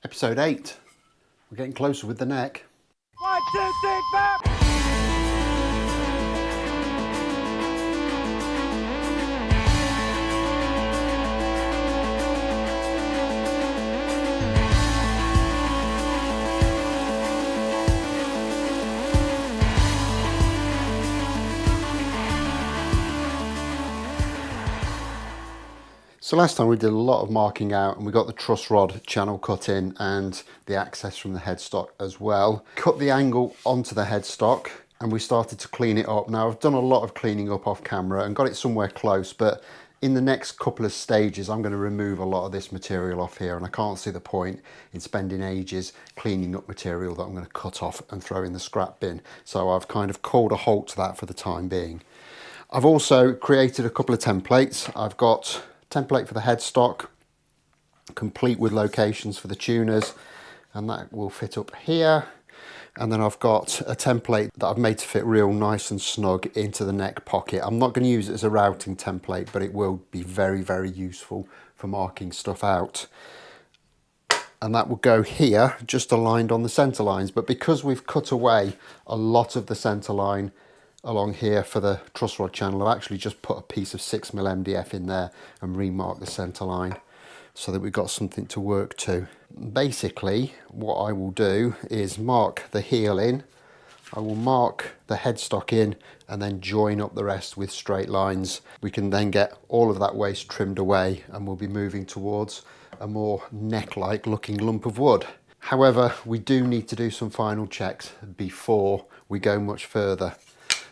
Episode 8. We're getting closer with the neck. 1, 2, 3, 4. So last time we did a lot of marking out and we got the truss rod channel cut in and the access from the headstock as well. Cut the angle onto the headstock and we started to clean it up. Now I've done a lot of cleaning up off camera and got it somewhere close, but in the next couple of stages I'm going to remove a lot of this material off here, and I can't see the point in spending ages cleaning up material that I'm going to cut off and throw in the scrap bin. So I've kind of called a halt to that for the time being. I've also created a couple of templates. I've got template for the headstock, complete with locations for the tuners, and that will fit up here. And then I've got a template that I've made to fit real nice and snug into the neck pocket. I'm not going to use it as a routing template, but it will be very, very useful for marking stuff out. And that will go here, just aligned on the centre lines. But because we've cut away a lot of the centre line along here for the truss rod channel, I've actually just put a piece of 6mm MDF in there and remarked the centre line so that we've got something to work to. Basically, what I will do is mark the heel in, I will mark the headstock in, and then join up the rest with straight lines. We can then get all of that waste trimmed away and we'll be moving towards a more neck-like looking lump of wood. However, we do need to do some final checks before we go much further.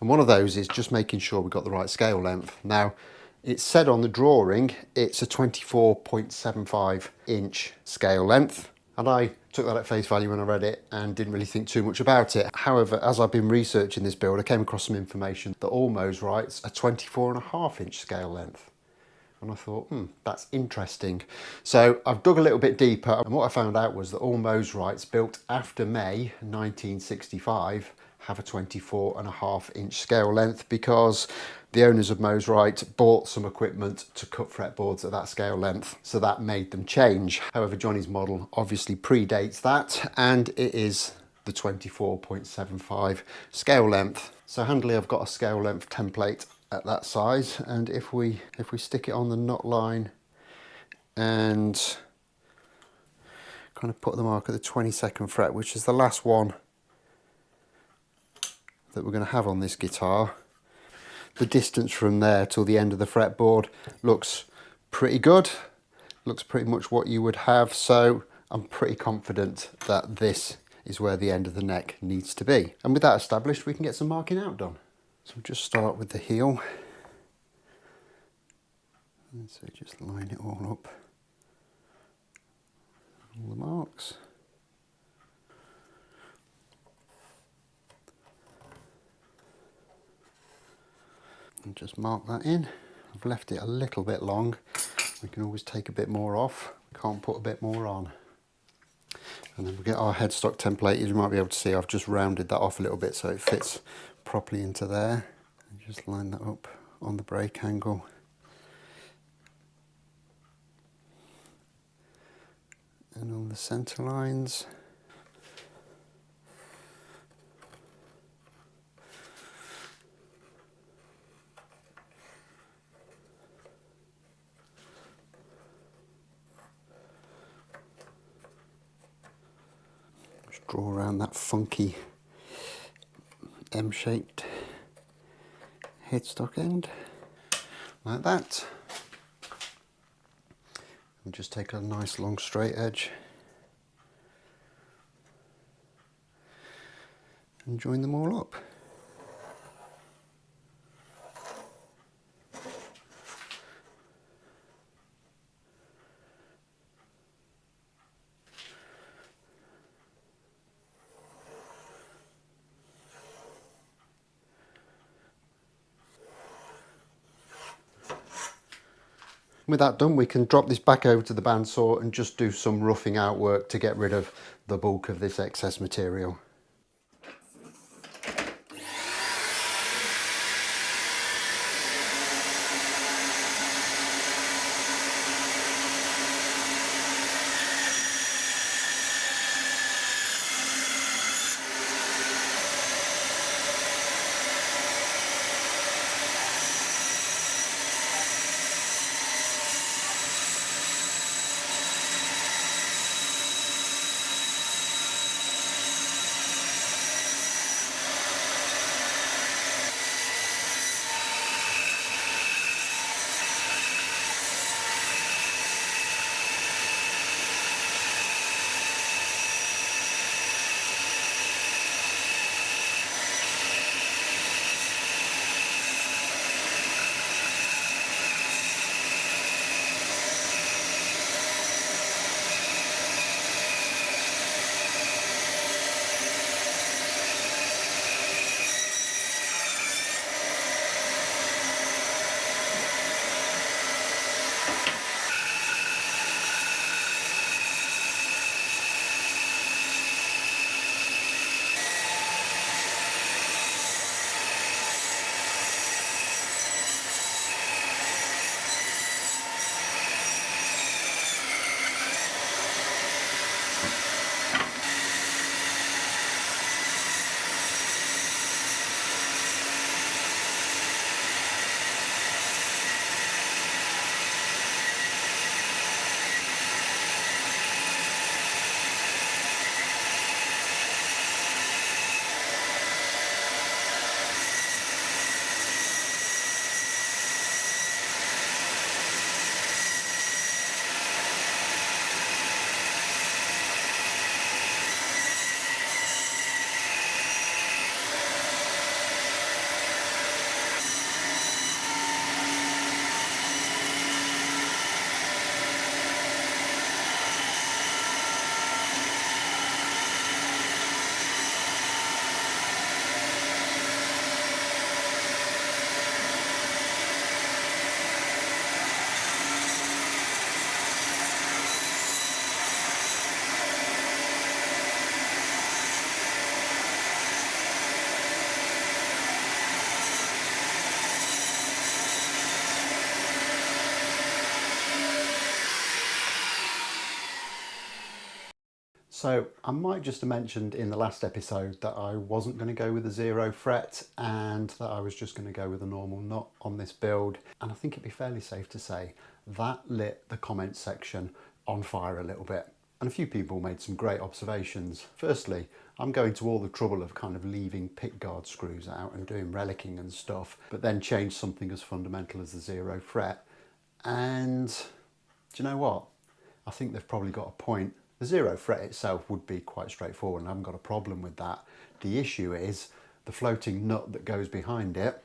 And one of those is just making sure we've got the right scale length. Now, it's said on the drawing, it's a 24.75 inch scale length. And I took that at face value when I read it and didn't really think too much about it. However, as I've been researching this build, I came across some information that all Mosrites a 24.5 inch scale length. And I thought, that's interesting. So I've dug a little bit deeper, and what I found out was that all Mosrites built after May 1965 have a 24.5 inch scale length, because the owners of Mosrite bought some equipment to cut fretboards at that scale length, so that made them change. However, Johnny's model obviously predates that, and it is the 24.75 scale length. So handily, I've got a scale length template at that size, and if we stick it on the knot line and kind of put the mark at the 22nd fret, which is the last one that we're going to have on this guitar, the distance from there till the end of the fretboard looks pretty good, looks pretty much what you would have. So I'm pretty confident that this is where the end of the neck needs to be. And with that established, we can get some marking out done. So we'll just start with the heel. And so just line it all up, all the marks. And just mark that in. I've left it a little bit long. We can always take a bit more off. Can't put a bit more on. And then we get our headstock template. You might be able to see I've just rounded that off a little bit so it fits properly into there. And just line that up on the break angle. And on the centre lines. Draw around that funky M-shaped headstock end, like that. And just take a nice long straight edge and join them all up. With that done, we can drop this back over to the bandsaw and just do some roughing out work to get rid of the bulk of this excess material. So I might just have mentioned in the last episode that I wasn't going to go with a 0 fret and that I was just going to go with a normal nut on this build. And I think it'd be fairly safe to say that lit the comment section on fire a little bit. And a few people made some great observations. Firstly, I'm going to all the trouble of kind of leaving pickguard screws out and doing relicking and stuff, but then change something as fundamental as the 0 fret. And do you know what? I think they've probably got a point. The 0 fret itself would be quite straightforward and I haven't got a problem with that. The issue is the floating nut that goes behind it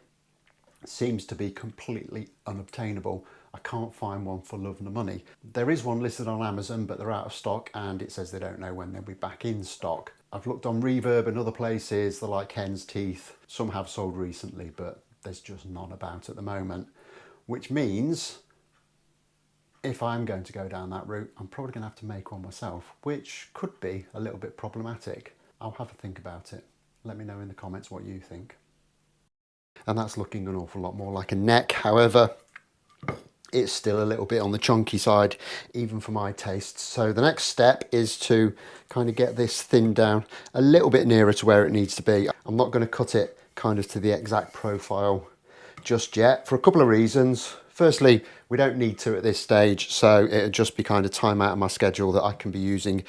seems to be completely unobtainable. I can't find one for love nor money. There is one listed on Amazon, but they're out of stock and it says they don't know when they'll be back in stock. I've looked on Reverb and other places, they're like hen's teeth. Some have sold recently, but there's just none about at the moment, which means if I'm going to go down that route, I'm probably going to have to make one myself, which could be a little bit problematic. I'll have a think about it. Let me know in the comments what you think. And that's looking an awful lot more like a neck. However, it's still a little bit on the chunky side, even for my tastes. So the next step is to kind of get this thinned down a little bit nearer to where it needs to be. I'm not going to cut it kind of to the exact profile just yet for a couple of reasons. Firstly, we don't need to at this stage, so it'll just be kind of time out of my schedule that I can be using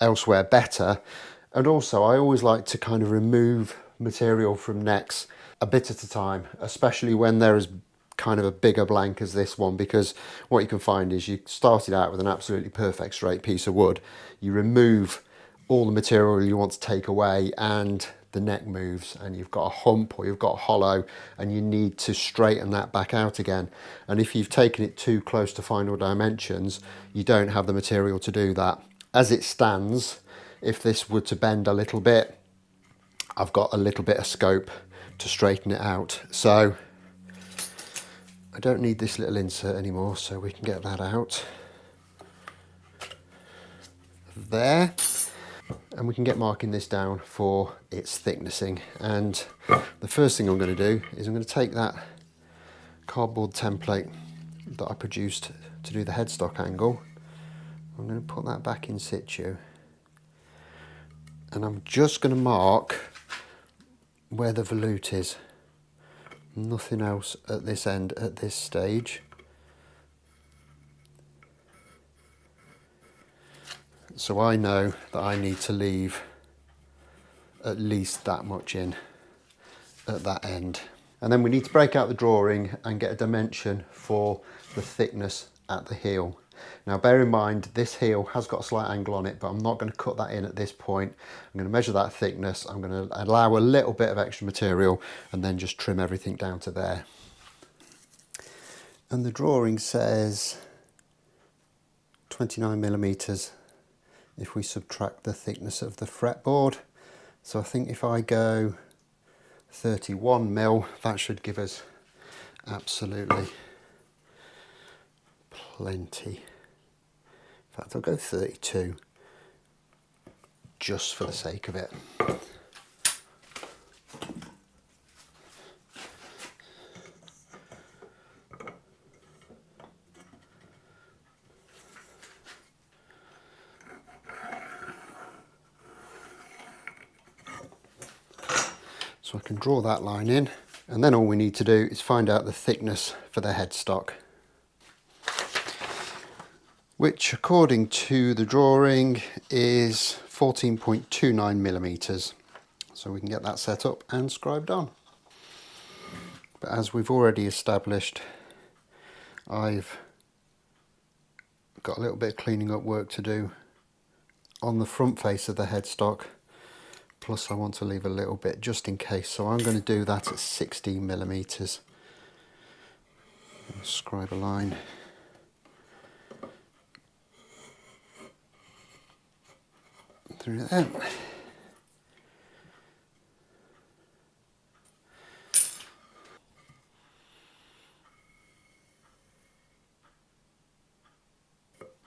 elsewhere better. And also, I always like to kind of remove material from necks a bit at a time, especially when there is kind of a bigger blank as this one, because what you can find is you started out with an absolutely perfect straight piece of wood, you remove all the material you want to take away and the neck moves and you've got a hump or you've got a hollow and you need to straighten that back out again. And if you've taken it too close to final dimensions, you don't have the material to do that. As it stands, if this were to bend a little bit, I've got a little bit of scope to straighten it out. So I don't need this little insert anymore, so we can get that out. There. And we can get marking this down for its thicknessing. And the first thing I'm going to do is I'm going to take that cardboard template that I produced to do the headstock angle. I'm going to put that back in situ. And I'm just going to mark where the volute is. Nothing else at this end at this stage. So I know that I need to leave at least that much in at that end. And then we need to break out the drawing and get a dimension for the thickness at the heel. Now bear in mind, this heel has got a slight angle on it, but I'm not going to cut that in at this point. I'm going to measure that thickness, I'm going to allow a little bit of extra material and then just trim everything down to there. And the drawing says 29mm if we subtract the thickness of the fretboard. So I think if I go 31mm, that should give us absolutely plenty. In fact, I'll go 32 just for the sake of it. So I can draw that line in, and then all we need to do is find out the thickness for the headstock, which according to the drawing is 14.29mm. So we can get that set up and scribed on. But as we've already established, I've got a little bit of cleaning up work to do on the front face of the headstock. Plus I want to leave a little bit just in case, so I'm going to do that at 16mm. Scribe a line. Through there.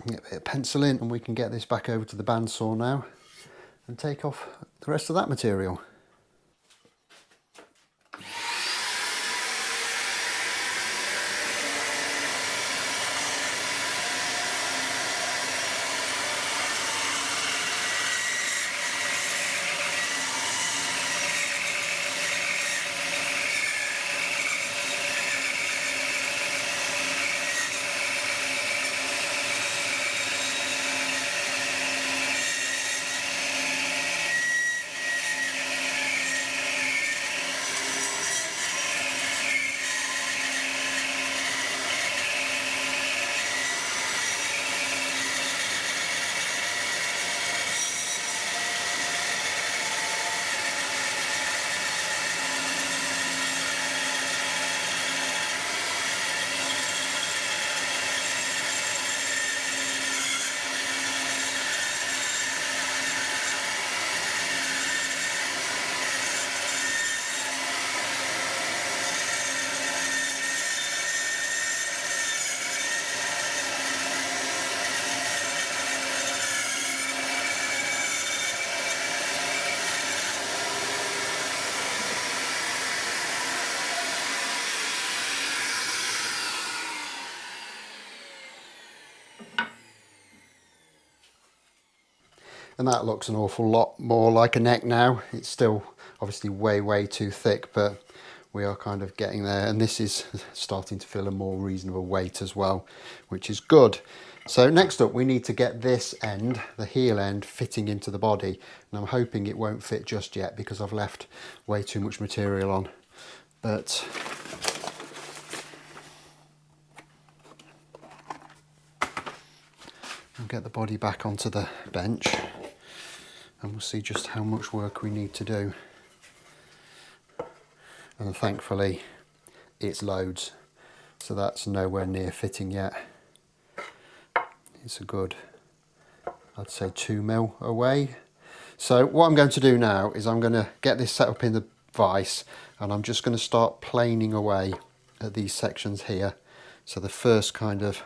Get a bit of pencil in and we can get this back over to the bandsaw now and take off the rest of that material. And that looks an awful lot more like a neck now. It's still obviously way too thick, but we are kind of getting there. And this is starting to feel a more reasonable weight as well, which is good. So next up, we need to get this end, the heel end, fitting into the body. And I'm hoping it won't fit just yet because I've left way too much material on. But I'll get the body back onto the bench and we'll see just how much work we need to do. And thankfully it's loads, so that's nowhere near fitting yet. It's a good, I'd say 2 mil away. So what I'm going to do now is I'm going to get this set up in the vise and I'm just going to start planing away at these sections here. So the first kind of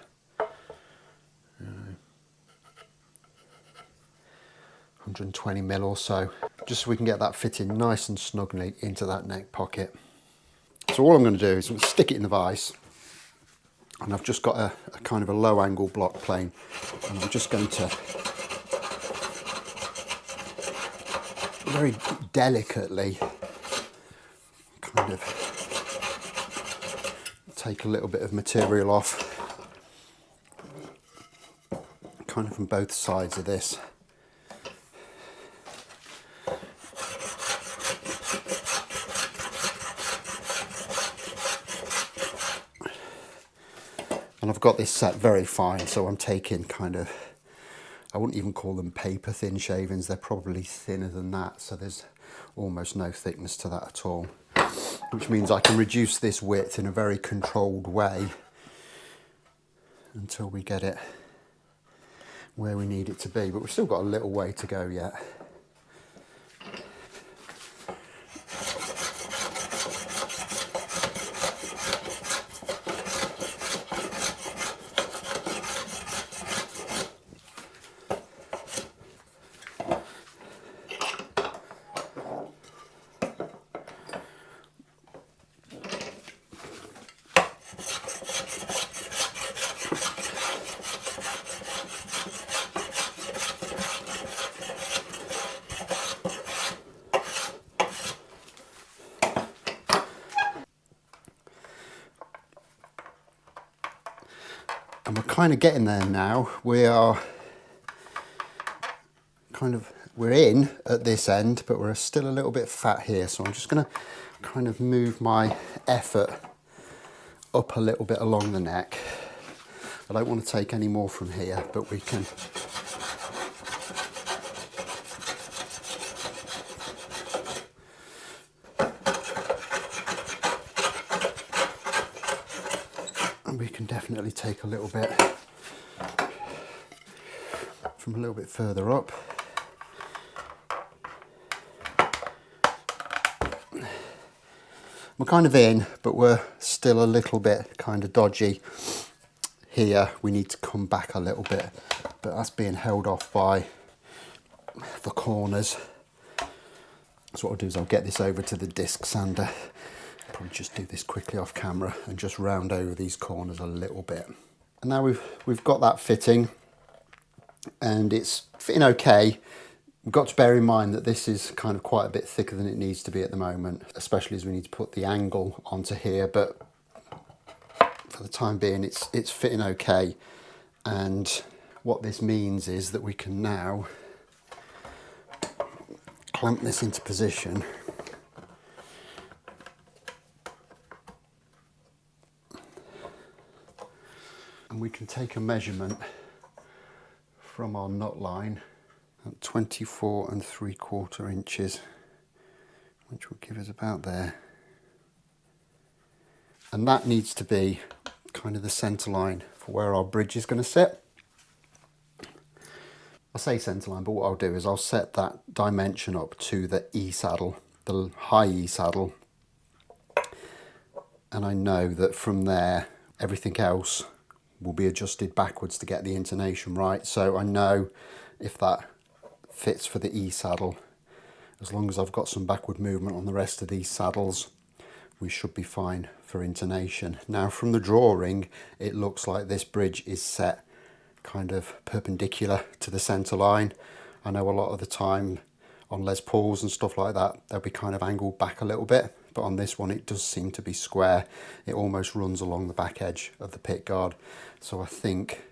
120 mil or so, just so we can get that fitting nice and snugly into that neck pocket. So all I'm going to do is I'm going to stick it in the vise, and I've just got a kind of a low angle block plane, and I'm just going to very delicately kind of take a little bit of material off, kind of from both sides of this. And I've got this set very fine, so I'm taking kind of, I wouldn't even call them paper thin shavings, they're probably thinner than that, so there's almost no thickness to that at all, which means I can reduce this width in a very controlled way until we get it where we need it to be, but we've still got a little way to go yet. And we're kind of getting there now. We are kind of, we're in at this end, but we're still a little bit fat here. So I'm just going to kind of move my effort up a little bit along the neck. I don't want to take any more from here, but we can. And we can definitely take a little bit from a little bit further up. We're kind of in, but we're still a little bit kind of dodgy here. We need to come back a little bit, but that's being held off by the corners. So what I'll do is I'll get this over to the disc sander. I'll probably just do this quickly off camera and just round over these corners a little bit. And now we've got that fitting, and it's fitting okay. We've got to bear in mind that this is kind of quite a bit thicker than it needs to be at the moment, especially as we need to put the angle onto here, but for the time being it's fitting okay. And what this means is that we can now clamp this into position and we can take a measurement from our nut line at 24 3/4 inches, which will give us about there. And that needs to be kind of the centre line for where our bridge is going to sit. I say centre line, but what I'll do is I'll set that dimension up to the E saddle, the high E saddle. And I know that from there, everything else will be adjusted backwards to get the intonation right. So I know if that fits for the E saddle, as long as I've got some backward movement on the rest of these saddles, we should be fine for intonation. Now from the drawing, it looks like this bridge is set kind of perpendicular to the centre line. I know a lot of the time on Les Pauls and stuff like that, they'll be kind of angled back a little bit, but on this one it does seem to be square. It almost runs along the back edge of the pick guard. So I think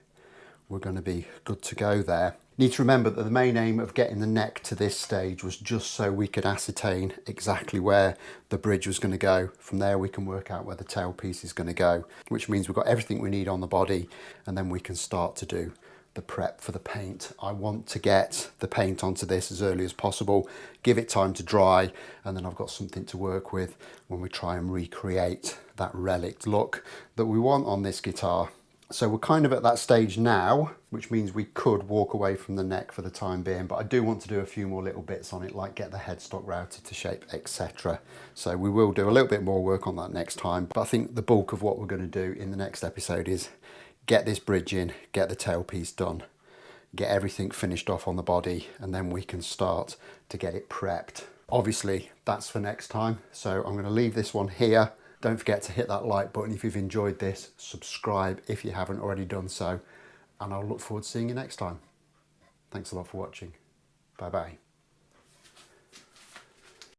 we're going to be good to go there. Need to remember that the main aim of getting the neck to this stage was just so we could ascertain exactly where the bridge was going to go. From there we can work out where the tailpiece is going to go, which means we've got everything we need on the body, and then we can start to do the prep for the paint. I want to get the paint onto this as early as possible, give it time to dry, and then I've got something to work with when we try and recreate that relic look that we want on this guitar. So we're kind of at that stage now, which means we could walk away from the neck for the time being, but I do want to do a few more little bits on it, like get the headstock routed to shape, etc. So we will do a little bit more work on that next time, but I think the bulk of what we're going to do in the next episode is get this bridge in, get the tailpiece done, get everything finished off on the body, and then we can start to get it prepped. Obviously, that's for next time, so I'm going to leave this one here. Don't forget to hit that like button if you've enjoyed this, subscribe if you haven't already done so, and I'll look forward to seeing you next time. Thanks a lot for watching. Bye bye.